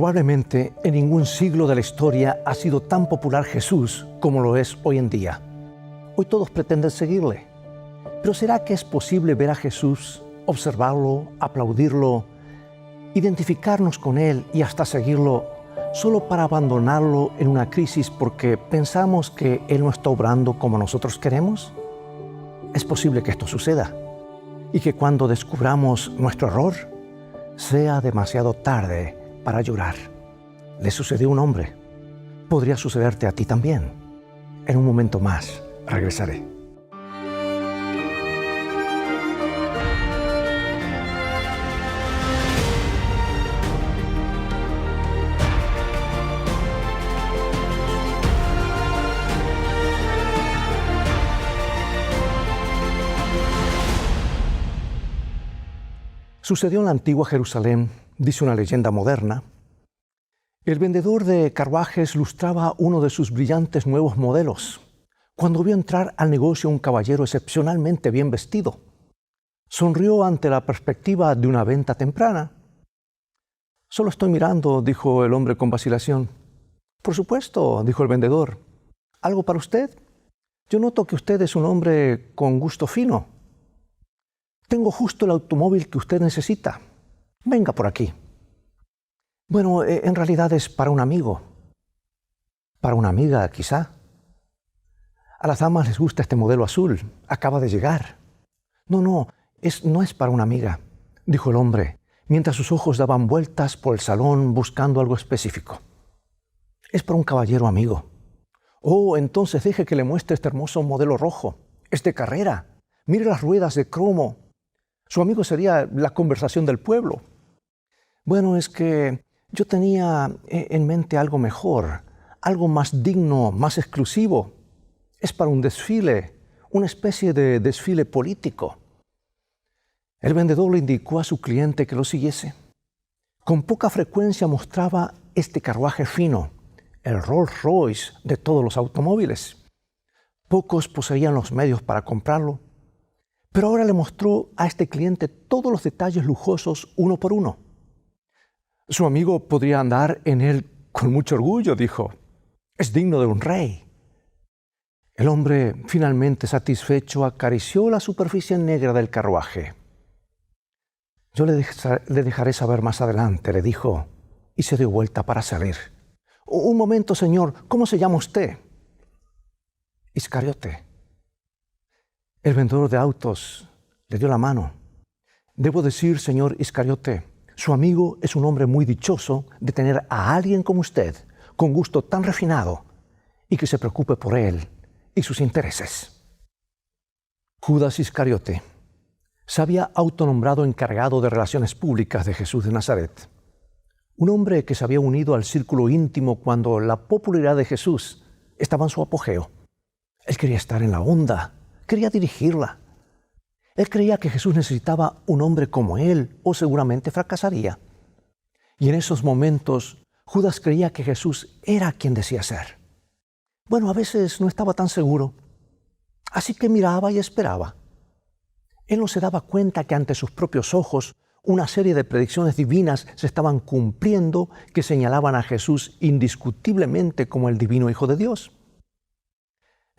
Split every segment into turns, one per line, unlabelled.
Probablemente en ningún siglo de la historia ha sido tan popular Jesús como lo es hoy en día. Hoy todos pretenden seguirle. Pero ¿será que es posible ver a Jesús, observarlo, aplaudirlo, identificarnos con Él y hasta seguirlo solo para abandonarlo en una crisis porque pensamos que Él no está obrando como nosotros queremos? Es posible que esto suceda y que cuando descubramos nuestro error sea demasiado tarde para llorar. Le sucedió a un hombre. Podría sucederte a ti también. En un momento más regresaré. Sucedió en la antigua Jerusalén, dice una leyenda moderna. El vendedor de carruajes lustraba uno de sus brillantes nuevos modelos cuando vio entrar al negocio un caballero excepcionalmente bien vestido. Sonrió ante la perspectiva de una venta temprana. «Solo estoy mirando», dijo el hombre con vacilación. «Por supuesto», dijo el vendedor. «¿Algo para usted? Yo noto que usted es un hombre con gusto fino. Tengo justo el automóvil que usted necesita. Venga por aquí». «Bueno, en realidad es para un amigo». «Para una amiga, quizá». «A las damas les gusta este modelo azul. Acaba de llegar». «No, no es para una amiga», dijo el hombre, mientras sus ojos daban vueltas por el salón buscando algo específico. «Es para un caballero amigo». «Oh, entonces deje que le muestre este hermoso modelo rojo. Es de carrera. Mire las ruedas de cromo. Su amigo sería la conversación del pueblo». «Bueno, es que yo tenía en mente algo mejor, algo más digno, más exclusivo. Es para un desfile, una especie de desfile político». El vendedor le indicó a su cliente que lo siguiese. Con poca frecuencia mostraba este carruaje fino, el Rolls Royce de todos los automóviles. Pocos poseían los medios para comprarlo, pero ahora le mostró a este cliente todos los detalles lujosos uno por uno. «Su amigo podría andar en él con mucho orgullo», dijo. «Es digno de un rey». El hombre, finalmente satisfecho, acarició la superficie negra del carruaje. «Yo le dejaré saber más adelante», le dijo, y se dio vuelta para salir. «Un momento, señor, ¿cómo se llama usted?» «Iscariote». El vendedor de autos le dio la mano. «Debo decir, señor Iscariote, su amigo es un hombre muy dichoso de tener a alguien como usted, con gusto tan refinado, y que se preocupe por él y sus intereses». Judas Iscariote se había autonombrado encargado de relaciones públicas de Jesús de Nazaret. Un hombre que se había unido al círculo íntimo cuando la popularidad de Jesús estaba en su apogeo. Él quería estar en la onda, quería dirigirla. Él creía que Jesús necesitaba un hombre como él o seguramente fracasaría. Y en esos momentos Judas creía que Jesús era quien decía ser. Bueno, a veces no estaba tan seguro, así que miraba y esperaba. Él no se daba cuenta que ante sus propios ojos una serie de predicciones divinas se estaban cumpliendo que señalaban a Jesús indiscutiblemente como el divino Hijo de Dios.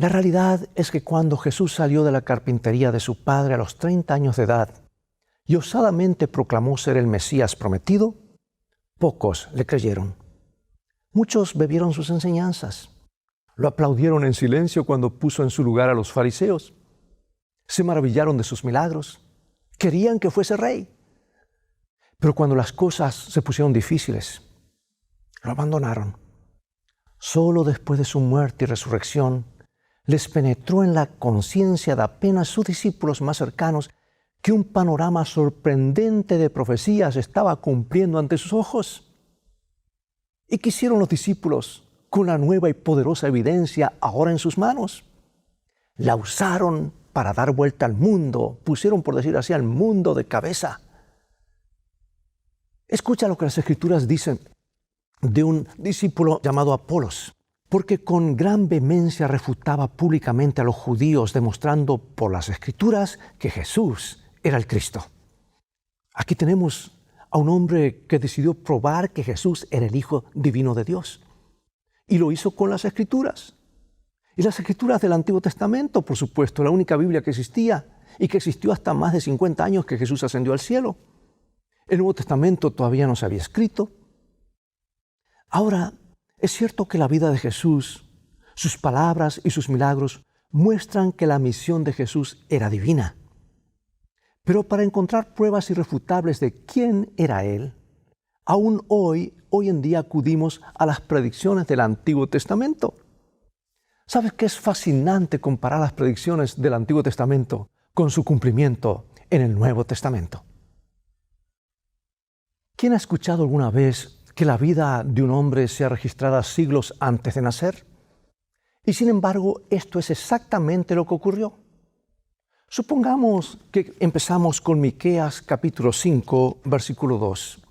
La realidad es que cuando Jesús salió de la carpintería de su padre a los 30 años de edad y osadamente proclamó ser el Mesías prometido, pocos le creyeron. Muchos bebieron sus enseñanzas. Lo aplaudieron en silencio cuando puso en su lugar a los fariseos. Se maravillaron de sus milagros. Querían que fuese rey. Pero cuando las cosas se pusieron difíciles, lo abandonaron. Solo después de su muerte y resurrección, les penetró en la conciencia de apenas sus discípulos más cercanos que un panorama sorprendente de profecías estaba cumpliendo ante sus ojos. ¿Y qué hicieron los discípulos con la nueva y poderosa evidencia ahora en sus manos? La usaron para dar vuelta al mundo, pusieron, por decir así, al mundo de cabeza. Escucha lo que las Escrituras dicen de un discípulo llamado Apolos, porque con gran vehemencia refutaba públicamente a los judíos, demostrando por las Escrituras que Jesús era el Cristo. Aquí tenemos a un hombre que decidió probar que Jesús era el Hijo divino de Dios. Y lo hizo con las Escrituras. Y las Escrituras del Antiguo Testamento, por supuesto, la única Biblia que existía y que existió hasta más de 50 años que Jesús ascendió al cielo. El Nuevo Testamento todavía no se había escrito. Ahora, es cierto que la vida de Jesús, sus palabras y sus milagros muestran que la misión de Jesús era divina. Pero para encontrar pruebas irrefutables de quién era Él, aún hoy en día acudimos a las predicciones del Antiguo Testamento. ¿Sabes qué es fascinante comparar las predicciones del Antiguo Testamento con su cumplimiento en el Nuevo Testamento? ¿Quién ha escuchado alguna vez que la vida de un hombre sea registrada siglos antes de nacer? Y sin embargo, esto es exactamente lo que ocurrió. Supongamos que empezamos con Miqueas capítulo 5, versículo 2,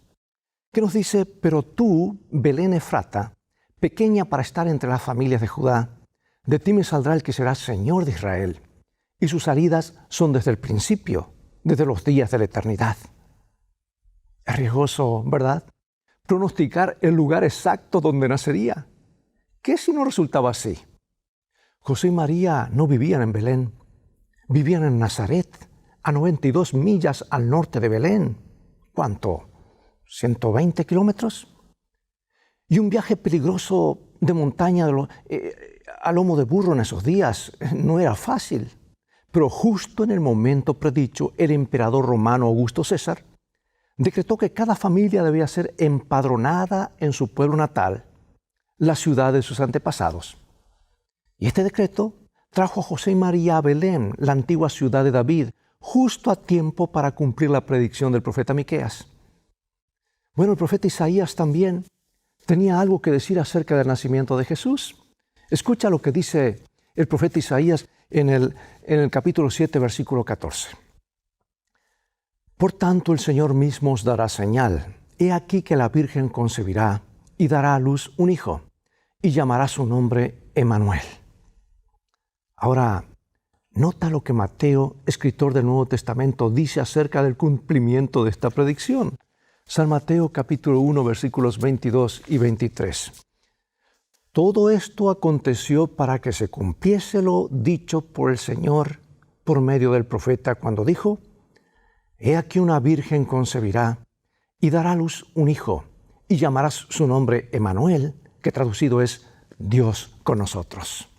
que nos dice: «Pero tú, Belén Efrata, pequeña para estar entre las familias de Judá, de ti me saldrá el que será Señor de Israel, y sus salidas son desde el principio, desde los días de la eternidad». Es riesgoso, ¿verdad?, pronosticar el lugar exacto donde nacería. ¿Qué si no resultaba así? José y María no vivían en Belén, vivían en Nazaret, a 92 millas al norte de Belén. ¿Cuánto? ¿120 kilómetros? Y un viaje peligroso de montaña a lomo de burro en esos días no era fácil. Pero justo en el momento predicho, el emperador romano Augusto César decretó que cada familia debía ser empadronada en su pueblo natal, la ciudad de sus antepasados. Y este decreto trajo a José y María a Belén, la antigua ciudad de David, justo a tiempo para cumplir la predicción del profeta Miqueas. Bueno, el profeta Isaías también tenía algo que decir acerca del nacimiento de Jesús. Escucha lo que dice el profeta Isaías en el capítulo 7, versículo 14. «Por tanto, el Señor mismo os dará señal. He aquí que la Virgen concebirá y dará a luz un hijo, y llamará su nombre Emmanuel». Ahora, nota lo que Mateo, escritor del Nuevo Testamento, dice acerca del cumplimiento de esta predicción. San Mateo capítulo 1, versículos 22 y 23. «Todo esto aconteció para que se cumpliese lo dicho por el Señor por medio del profeta cuando dijo: He aquí una virgen concebirá y dará a luz un hijo, y llamarás su nombre Emmanuel, que traducido es Dios con nosotros».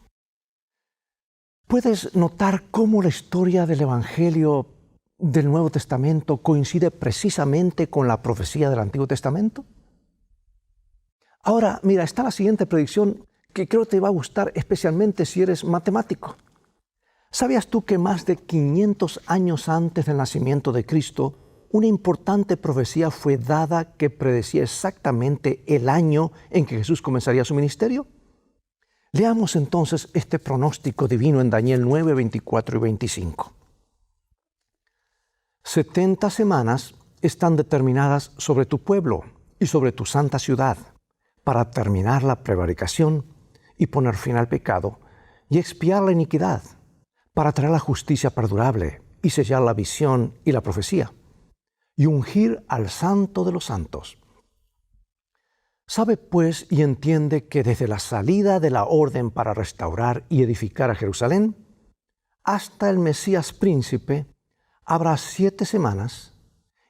¿Puedes notar cómo la historia del Evangelio del Nuevo Testamento coincide precisamente con la profecía del Antiguo Testamento? Ahora, mira, está la siguiente predicción que creo te va a gustar, especialmente si eres matemático. ¿Sabías tú que más de 500 años antes del nacimiento de Cristo, una importante profecía fue dada que predecía exactamente el año en que Jesús comenzaría su ministerio? Leamos entonces este pronóstico divino en Daniel 9, 24 y 25. 70 semanas están determinadas sobre tu pueblo y sobre tu santa ciudad para terminar la prevaricación y poner fin al pecado y expiar la iniquidad, para traer la justicia perdurable y sellar la visión y la profecía, y ungir al Santo de los Santos. Sabe pues y entiende que desde la salida de la orden para restaurar y edificar a Jerusalén hasta el Mesías príncipe habrá 7 semanas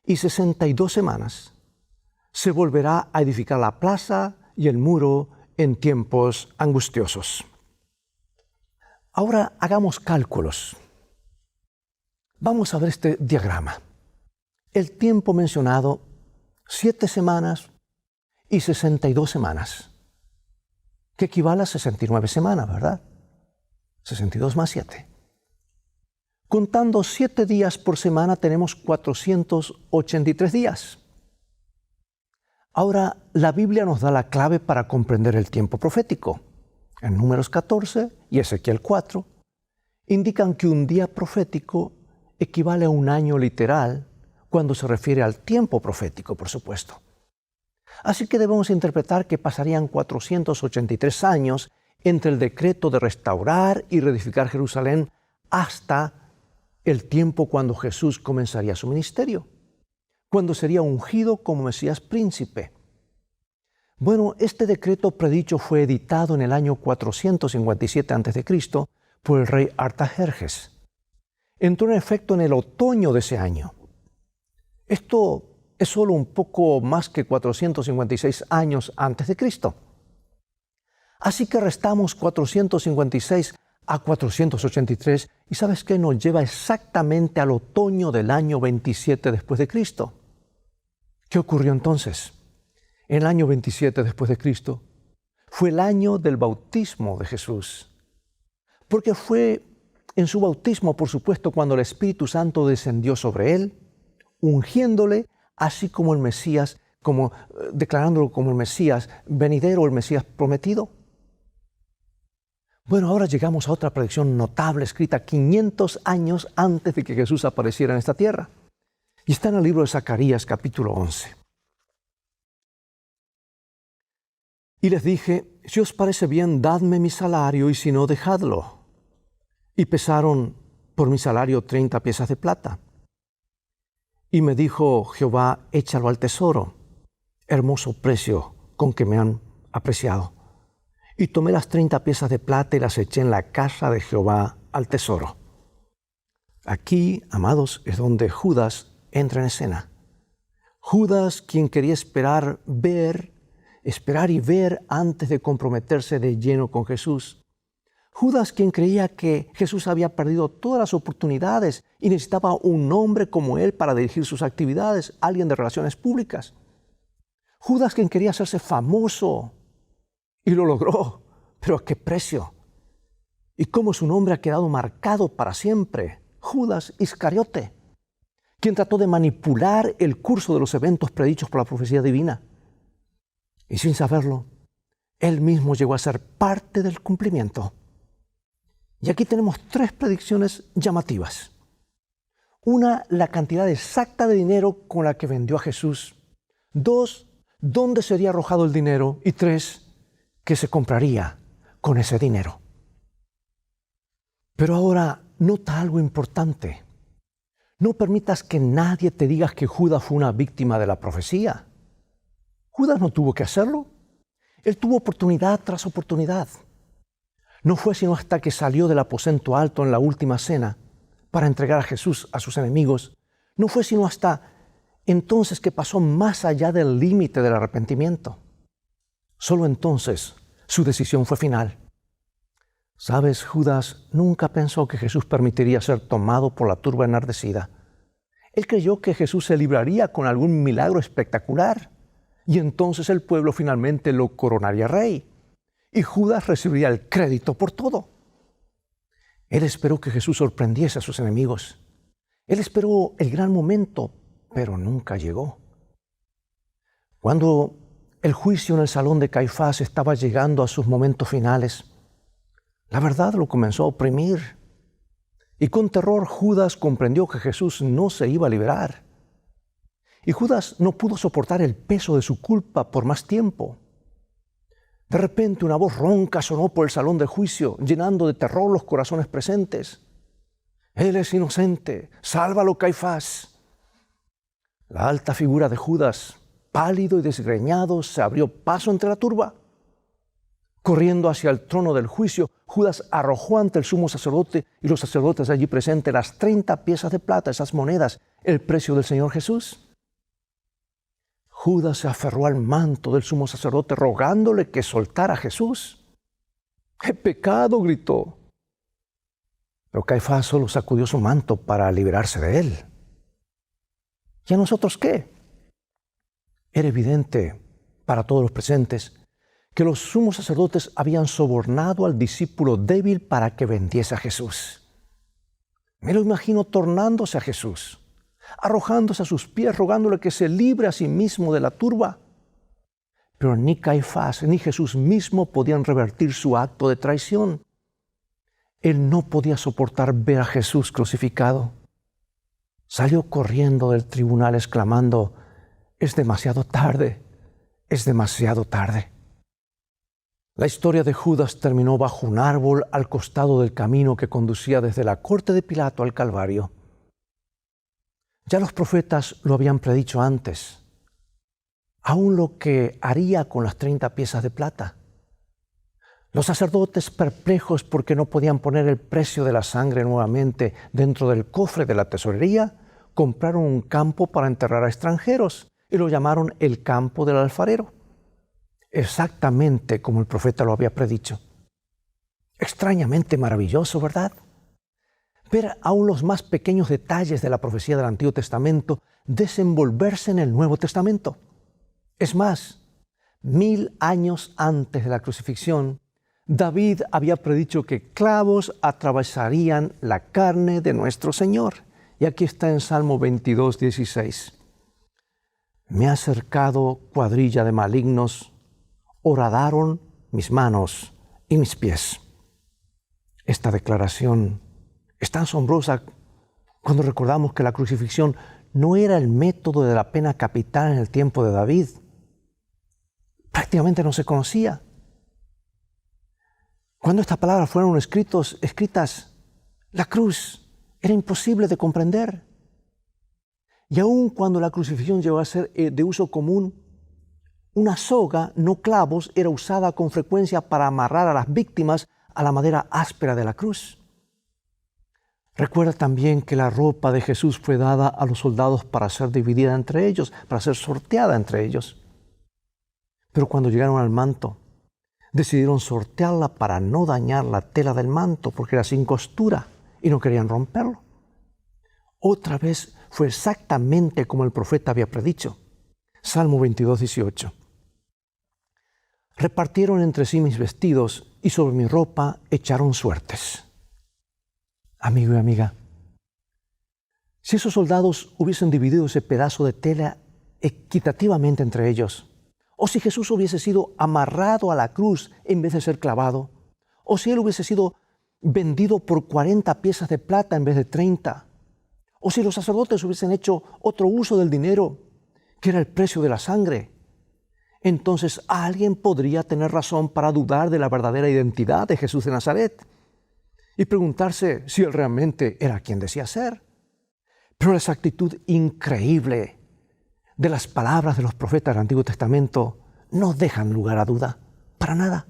y 62 semanas. Se volverá a edificar la plaza y el muro en tiempos angustiosos. Ahora hagamos cálculos. Vamos a ver este diagrama. El tiempo mencionado, 7 semanas y 62 semanas, que equivale a 69 semanas, ¿verdad? 62 más 7. Contando 7 días por semana tenemos 483 días. Ahora, la Biblia nos da la clave para comprender el tiempo profético. En Números 14 y Ezequiel 4 indican que un día profético equivale a un año literal cuando se refiere al tiempo profético, por supuesto. Así que debemos interpretar que pasarían 483 años entre el decreto de restaurar y reedificar Jerusalén hasta el tiempo cuando Jesús comenzaría su ministerio. cuando sería ungido como Mesías príncipe. Bueno, este decreto predicho fue editado en el año 457 a.C. por el rey Artajerjes. Entró en efecto en el otoño de ese año. Esto es solo un poco más que 456 años antes de Cristo. Así que restamos 456 a 483 y ¿sabes qué? Nos lleva exactamente al otoño del año 27 después de Cristo. ¿Qué ocurrió entonces? En el año 27 después de Cristo fue el año del bautismo de Jesús. Porque fue en su bautismo, por supuesto, cuando el Espíritu Santo descendió sobre él, ungiéndole, así como el Mesías, declarándolo como el Mesías venidero, el Mesías prometido. Bueno, ahora llegamos a otra predicción notable escrita 500 años antes de que Jesús apareciera en esta tierra. Y está en el libro de Zacarías, capítulo 11. Y les dije, si os parece bien, dadme mi salario, y si no, dejadlo. Y pesaron por mi salario 30 piezas de plata. Y me dijo Jehová, échalo al tesoro, hermoso precio con que me han apreciado. Y tomé las 30 piezas de plata y las eché en la casa de Jehová al tesoro. Aquí, amados, es donde Judas entra en escena. Judas, quien quería esperar y ver antes de comprometerse de lleno con Jesús. Judas, quien creía que Jesús había perdido todas las oportunidades y necesitaba un hombre como él para dirigir sus actividades, alguien de relaciones públicas. Judas, quien quería hacerse famoso y lo logró, pero ¿a qué precio? Y cómo su nombre ha quedado marcado para siempre. Judas Iscariote, quien trató de manipular el curso de los eventos predichos por la profecía divina. Y sin saberlo, él mismo llegó a ser parte del cumplimiento. Y aquí tenemos 3 predicciones llamativas. Una, la cantidad exacta de dinero con la que vendió a Jesús. 2, dónde sería arrojado el dinero. Y 3, qué se compraría con ese dinero. Pero ahora, nota algo importante. No permitas que nadie te diga que Judas fue una víctima de la profecía. Judas no tuvo que hacerlo. Él tuvo oportunidad tras oportunidad. No fue sino hasta que salió del aposento alto en la última cena para entregar a Jesús a sus enemigos. No fue sino hasta entonces que pasó más allá del límite del arrepentimiento. Solo entonces su decisión fue final. ¿Sabes? Judas nunca pensó que Jesús permitiría ser tomado por la turba enardecida. Él creyó que Jesús se libraría con algún milagro espectacular y entonces el pueblo finalmente lo coronaría rey y Judas recibiría el crédito por todo. Él esperó que Jesús sorprendiese a sus enemigos. Él esperó el gran momento, pero nunca llegó. Cuando el juicio en el salón de Caifás estaba llegando a sus momentos finales, la verdad lo comenzó a oprimir. Y con terror Judas comprendió que Jesús no se iba a liberar. Y Judas no pudo soportar el peso de su culpa por más tiempo. De repente una voz ronca sonó por el salón de juicio, llenando de terror los corazones presentes. Él es inocente, sálvalo, Caifás. La alta figura de Judas, pálido y desgreñado, se abrió paso entre la turba. Corriendo hacia el trono del juicio, Judas arrojó ante el sumo sacerdote y los sacerdotes allí presentes las 30 piezas de plata, esas monedas, el precio del Señor Jesús. Judas se aferró al manto del sumo sacerdote rogándole que soltara a Jesús. ¡Qué pecado!, gritó. Pero Caifás solo sacudió su manto para liberarse de él. ¿Y a nosotros qué? Era evidente para todos los presentes que los sumos sacerdotes habían sobornado al discípulo débil para que vendiese a Jesús. Me lo imagino tornándose a Jesús, arrojándose a sus pies, rogándole que se libre a sí mismo de la turba. Pero ni Caifás ni Jesús mismo podían revertir su acto de traición. Él no podía soportar ver a Jesús crucificado. Salió corriendo del tribunal exclamando: «Es demasiado tarde, es demasiado tarde». La historia de Judas terminó bajo un árbol al costado del camino que conducía desde la corte de Pilato al Calvario. Ya los profetas lo habían predicho antes, aún lo que haría con las 30 piezas de plata. Los sacerdotes, perplejos porque no podían poner el precio de la sangre nuevamente dentro del cofre de la tesorería, compraron un campo para enterrar a extranjeros y lo llamaron el campo del alfarero, exactamente como el profeta lo había predicho. Extrañamente maravilloso, ¿verdad? Ver aún los más pequeños detalles de la profecía del Antiguo Testamento desenvolverse en el Nuevo Testamento. Es más, 1000 años antes de la crucifixión, David había predicho que clavos atravesarían la carne de nuestro Señor. Y aquí está en Salmo 22, 16. Me ha cercado cuadrilla de malignos, horadaron mis manos y mis pies. Esta declaración es tan asombrosa cuando recordamos que la crucifixión no era el método de la pena capital en el tiempo de David. Prácticamente no se conocía. Cuando estas palabras fueron escritas, la cruz era imposible de comprender. Y aun cuando la crucifixión llegó a ser de uso común, una soga, no clavos, era usada con frecuencia para amarrar a las víctimas a la madera áspera de la cruz. Recuerda también que la ropa de Jesús fue dada a los soldados para ser dividida entre ellos, para ser sorteada entre ellos. Pero cuando llegaron al manto, decidieron sortearla para no dañar la tela del manto, porque era sin costura y no querían romperlo. Otra vez fue exactamente como el profeta había predicho. Salmo 22, 18. Repartieron entre sí mis vestidos y sobre mi ropa echaron suertes. Amigo y amiga, si esos soldados hubiesen dividido ese pedazo de tela equitativamente entre ellos, o si Jesús hubiese sido amarrado a la cruz en vez de ser clavado, o si Él hubiese sido vendido por 40 piezas de plata en vez de 30, o si los sacerdotes hubiesen hecho otro uso del dinero, que era el precio de la sangre, entonces alguien podría tener razón para dudar de la verdadera identidad de Jesús de Nazaret y preguntarse si Él realmente era quien decía ser. Pero la exactitud increíble de las palabras de los profetas del Antiguo Testamento no dejan lugar a duda, para nada.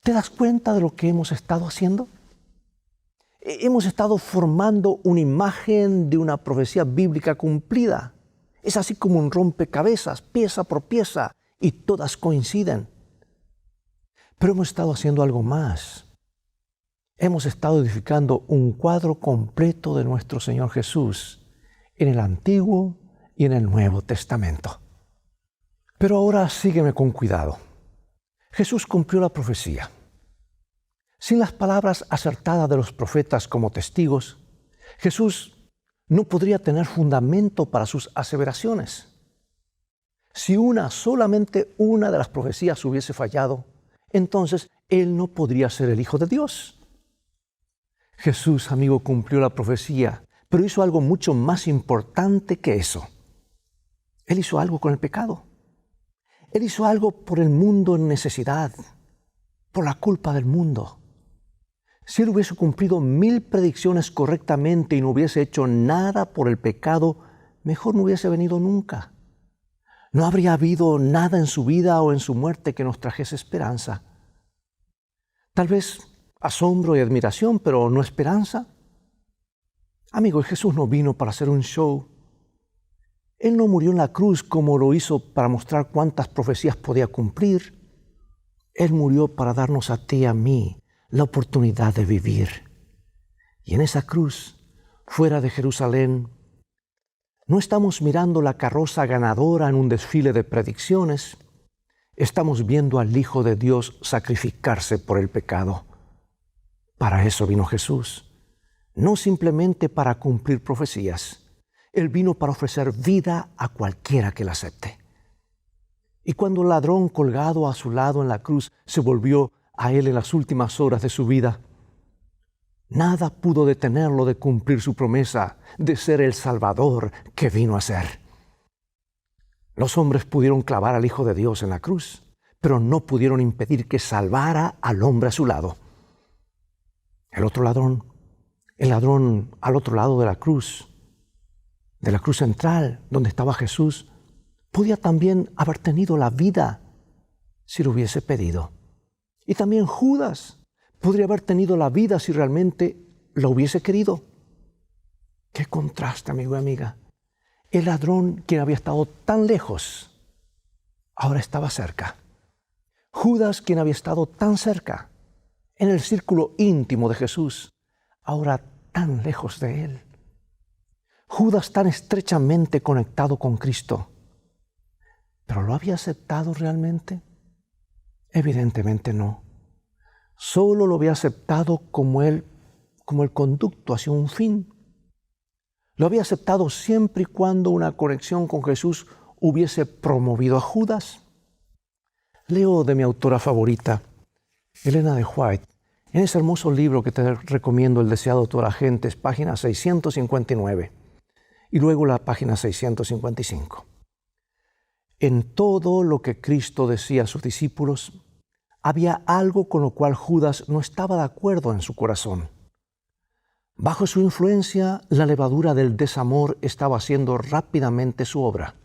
¿Te das cuenta de lo que hemos estado haciendo? Hemos estado formando una imagen de una profecía bíblica cumplida. Es así como un rompecabezas, pieza por pieza, y todas coinciden. Pero hemos estado haciendo algo más. Hemos estado edificando un cuadro completo de nuestro Señor Jesús en el Antiguo y en el Nuevo Testamento. Pero ahora sígueme con cuidado. Jesús cumplió la profecía. Sin las palabras acertadas de los profetas como testigos, Jesús no podría tener fundamento para sus aseveraciones. Si solamente una de las profecías hubiese fallado, entonces Él no podría ser el Hijo de Dios. Jesús, amigo, cumplió la profecía, pero hizo algo mucho más importante que eso. Él hizo algo con el pecado. Él hizo algo por el mundo en necesidad, por la culpa del mundo. Si Él hubiese cumplido 1000 predicciones correctamente y no hubiese hecho nada por el pecado, mejor no hubiese venido nunca. No habría habido nada en su vida o en su muerte que nos trajese esperanza. Tal vez asombro y admiración, pero no esperanza. Amigo, Jesús no vino para hacer un show. Él no murió en la cruz como lo hizo para mostrar cuántas profecías podía cumplir. Él murió para darnos a ti y a mí la oportunidad de vivir. Y en esa cruz, fuera de Jerusalén, no estamos mirando la carroza ganadora en un desfile de predicciones. Estamos viendo al Hijo de Dios sacrificarse por el pecado. Para eso vino Jesús, no simplemente para cumplir profecías. Él vino para ofrecer vida a cualquiera que la acepte. Y cuando el ladrón colgado a su lado en la cruz se volvió a Él en las últimas horas de su vida, nada pudo detenerlo de cumplir su promesa de ser el Salvador que vino a ser. Los hombres pudieron clavar al Hijo de Dios en la cruz, pero no pudieron impedir que salvara al hombre a su lado. El ladrón al otro lado de la cruz, de la cruz central donde estaba Jesús, podía también haber tenido la vida si lo hubiese pedido. Y también Judas podría haber tenido la vida si realmente lo hubiese querido. ¡Qué contraste, amigo y amiga! El ladrón, quien había estado tan lejos, ahora estaba cerca. Judas, quien había estado tan cerca, en el círculo íntimo de Jesús, ahora tan lejos de él. Judas tan estrechamente conectado con Cristo. ¿Pero lo había aceptado realmente? Evidentemente no. Solo lo había aceptado como el conducto hacia un fin. Lo había aceptado siempre y cuando una conexión con Jesús hubiese promovido a Judas. Leo de mi autora favorita, Elena de White, en ese hermoso libro que te recomiendo, El deseado de todas las gentes, página 659, y luego la página 655. En todo lo que Cristo decía a sus discípulos, había algo con lo cual Judas no estaba de acuerdo en su corazón. Bajo su influencia, la levadura del desamor estaba haciendo rápidamente su obra.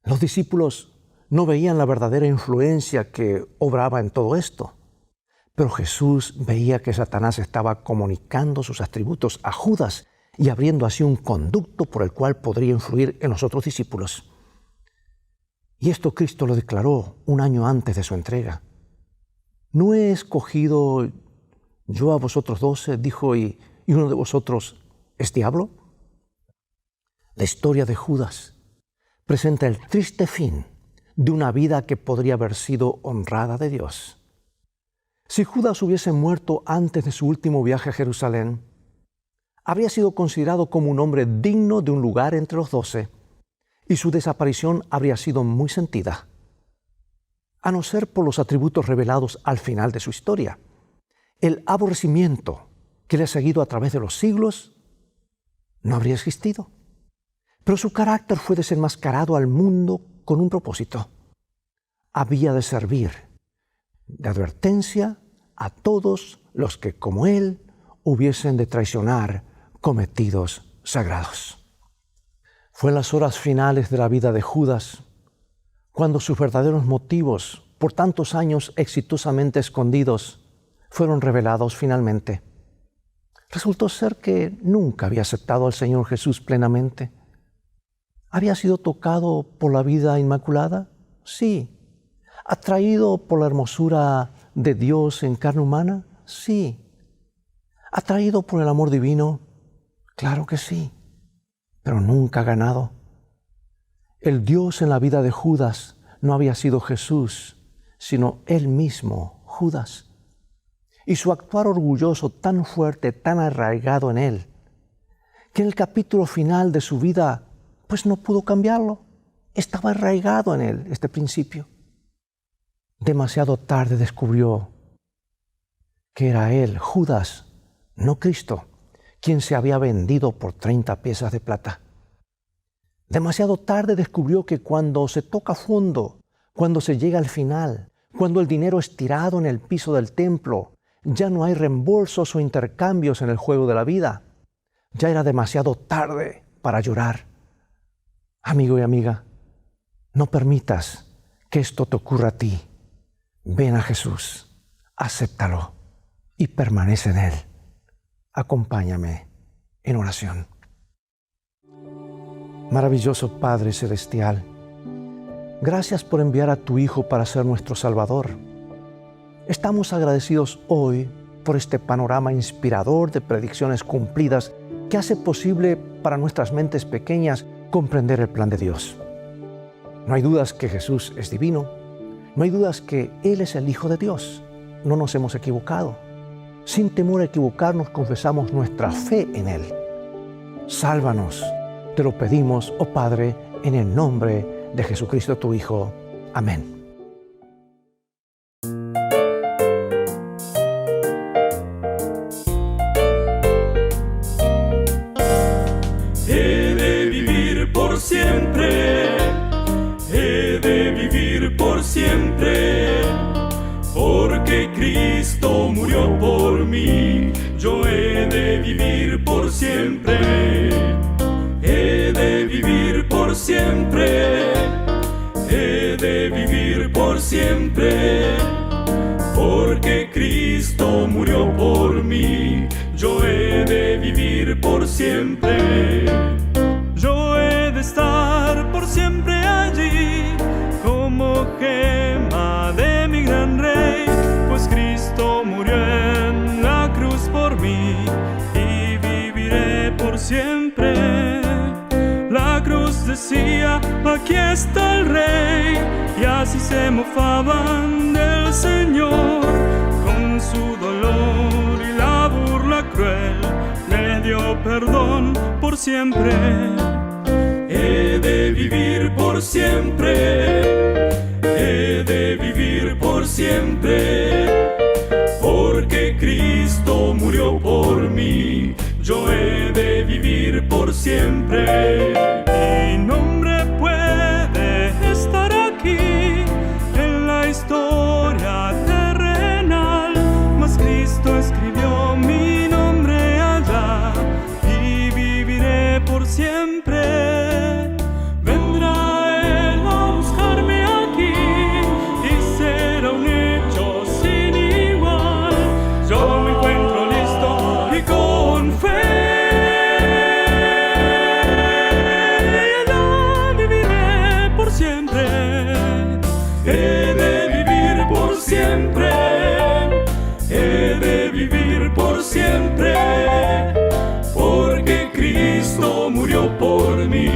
Los discípulos no veían la verdadera influencia que obraba en todo esto, pero Jesús veía que Satanás estaba comunicando sus atributos a Judas y abriendo así un conducto por el cual podría influir en los otros discípulos. Y esto Cristo lo declaró un año antes de su entrega. ¿No he escogido yo a vosotros 12, dijo, y uno de vosotros es diablo? La historia de Judas presenta el triste fin de una vida que podría haber sido honrada de Dios. Si Judas hubiese muerto antes de su último viaje a Jerusalén, habría sido considerado como un hombre digno de un lugar entre los 12, y su desaparición habría sido muy sentida, a no ser por los atributos revelados al final de su historia. El aborrecimiento que le ha seguido a través de los siglos no habría existido. Pero su carácter fue desenmascarado al mundo con un propósito. Había de servir de advertencia a todos los que, como él, hubiesen de traicionar cometidos sagrados. Fue en las horas finales de la vida de Judas cuando sus verdaderos motivos, por tantos años exitosamente escondidos, fueron revelados finalmente. Resultó ser que nunca había aceptado al Señor Jesús plenamente. ¿Había sido tocado por la vida inmaculada? Sí. ¿Atraído por la hermosura de Dios en carne humana? Sí. ¿Atraído por el amor divino? Claro que sí, pero nunca ganado. El Dios en la vida de Judas no había sido Jesús, sino él mismo, Judas. Y su actuar orgulloso tan fuerte, tan arraigado en él, que en el capítulo final de su vida, pues no pudo cambiarlo. Estaba arraigado en él este principio. Demasiado tarde descubrió que era él, Judas, no Cristo, quien se había vendido por 30 piezas de plata. Demasiado tarde descubrió que cuando se toca fondo, cuando se llega al final, cuando el dinero es tirado en el piso del templo, ya no hay reembolsos o intercambios en el juego de la vida. Ya era demasiado tarde para llorar. Amigo y amiga, no permitas que esto te ocurra a ti. Ven a Jesús, acéptalo y permanece en Él. Acompáñame en oración. Maravilloso Padre Celestial, gracias por enviar a tu Hijo para ser nuestro Salvador. Estamos agradecidos hoy por este panorama inspirador de predicciones cumplidas que hace posible para nuestras mentes pequeñas comprender el plan de Dios. No hay dudas que Jesús es divino, no hay dudas que Él es el Hijo de Dios. No nos hemos equivocado. Sin temor a equivocarnos, confesamos nuestra fe en Él. Sálvanos, te lo pedimos, oh Padre, en el nombre de Jesucristo tu Hijo. Amén.
He de vivir por siempre, he de vivir por siempre, porque Cristo murió por mí, yo he de vivir por siempre. porque Cristo murió por mí, yo he de vivir por siempre. Yo he de estar por siempre allí, como gema de mi gran Rey, pues Cristo murió en la cruz por mí y viviré por siempre. La cruz decía, aquí está el Rey, y así se mofaban del Señor. Con su dolor y la burla cruel, me dio perdón por siempre. He de vivir por siempre, he de vivir por siempre, porque Cristo murió por mí, yo he de vivir por siempre. Mi nombre puede estar aquí en la historia terrenal, mas Cristo escribió mi nombre allá y viviré por siempre. Vendrá Él a buscarme aquí y será un hecho sin igual. Yo me encuentro listo y con fe allá viviré por siempre. He de vivir por siempre, he de vivir por siempre, porque Cristo murió por mí,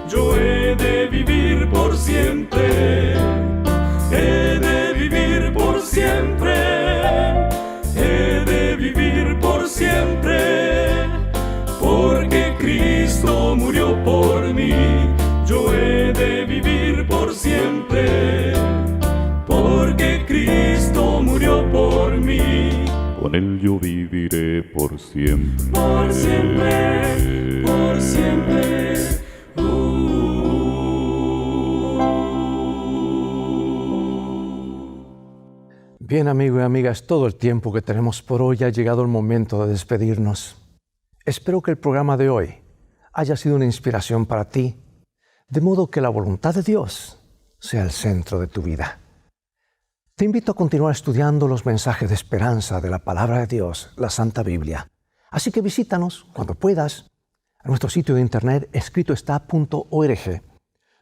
yo he de vivir por siempre. He de vivir por siempre, he de vivir por siempre, porque Cristo murió por mí, yo he de vivir por siempre, porque Cristo murió por mí.
Con Él yo viviré por siempre.
Por siempre, por siempre.
Bien, amigos y amigas, todo el tiempo que tenemos por hoy ha llegado el momento de despedirnos. Espero que el programa de hoy haya sido una inspiración para ti, de modo que la voluntad de Dios sea el centro de tu vida. Te invito a continuar estudiando los mensajes de esperanza de la Palabra de Dios, la Santa Biblia. Así que visítanos cuando puedas a nuestro sitio de internet escritoestá.org,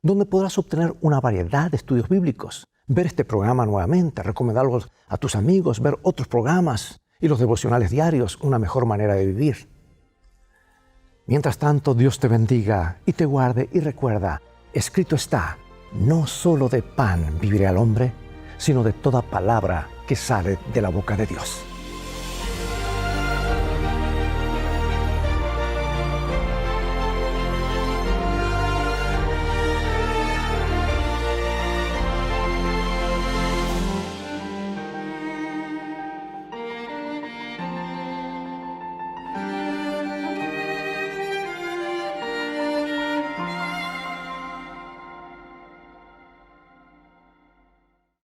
donde podrás obtener una variedad de estudios bíblicos, ver este programa nuevamente, recomendarlos a tus amigos, ver otros programas y los devocionales diarios, una mejor manera de vivir. Mientras tanto, Dios te bendiga y te guarde, y recuerda, escrito está, no solo de pan vivirá el hombre, sino de toda palabra que sale de la boca de Dios.